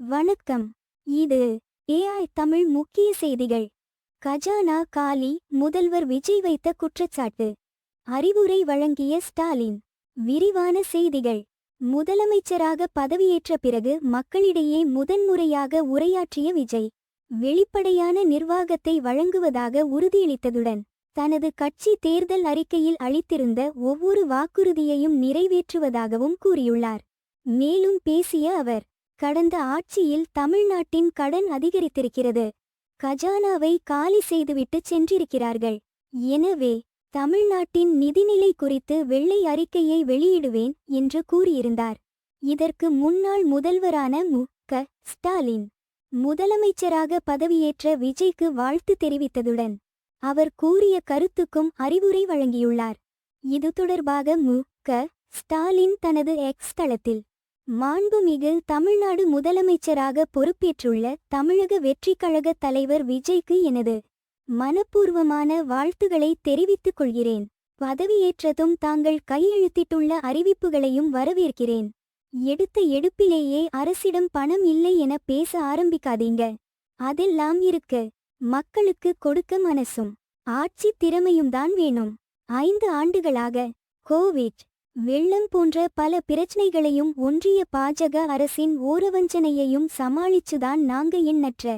வணக்கம். இது ஏஐ தமிழ் முக்கிய செய்திகள். கஜானா காலி, முதல்வர் விஜய் வைத்த குற்றச்சாட்டு. அறிவுரை வழங்கிய ஸ்டாலின். விரிவான செய்திகள். முதலமைச்சராக பதவியேற்ற பிறகு மக்களிடையே முதன்முறையாக உரையாற்றிய விஜய், வெளிப்படையான நிர்வாகத்தை வழங்குவதாக உறுதியளித்ததுடன், தனது கட்சி தேர்தல் அறிக்கையில் அளித்திருந்த ஒவ்வொரு வாக்குறுதியையும் நிறைவேற்றுவதாகவும் கூறியுள்ளார். மேலும் பேசிய அவர், கடந்த ஆட்சியில் தமிழ்நாட்டின் கடன் அதிகரித்திருக்கிறது. கஜானாவை காலி செய்துவிட்டு சென்றிருக்கிறார்கள். எனவே தமிழ்நாட்டின் நிதிநிலை குறித்து வெள்ளை அறிக்கையை வெளியிடுவேன் என்று கூறியிருந்தார். இதற்கு முன்னாள் முதல்வரான மு.க. ஸ்டாலின் முதலமைச்சராக பதவியேற்ற விஜய்க்கு வாழ்த்து தெரிவித்ததுடன், அவர் கூறிய கருத்துக்கும் அறிவுரை வழங்கியுள்ளார். இது தொடர்பாக மு.க. ஸ்டாலின் தனது எக்ஸ் தளத்தில், மாண்புமிகு தமிழ்நாடு முதலமைச்சராக பொறுப்பேற்றுள்ள தமிழக வெற்றிக் கழக தலைவர் விஜய்க்கு எனது மனப்பூர்வமான வாழ்த்துக்களை தெரிவித்துக் கொள்கிறேன். பதவியேற்றதும் தாங்கள் கையெழுத்திட்டுள்ள அறிவிப்புகளையும் வரவேற்கிறேன். எடுத்த எடுப்பிலேயே அரசிடம் பணம் இல்லை என பேச ஆரம்பிக்காதீங்க. அதெல்லாம் இருக்கு. மக்களுக்கு கொடுக்க மனசும் ஆட்சி திறமையும் தான் வேணும். 5 ஆண்டுகளாக கோவிட், வெள்ளம் போன்ற பல பிரச்சனைகளையும் ஒன்றிய பாஜக அரசின் ஓரவஞ்சனையையும் சமாளிச்சுதான் நாங்க எண்ணற்ற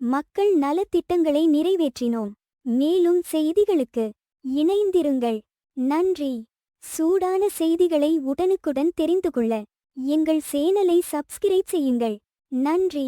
மக்கள் நலத்திட்டங்களை நிறைவேற்றினோம். மேலும் செய்திகளுக்கு இணைந்திருங்கள். நன்றி. சூடான செய்திகளை உடனுக்குடன் தெரிந்து கொள்ள எங்கள் சேனலை சப்ஸ்கிரைப் செய்யுங்கள். நன்றி.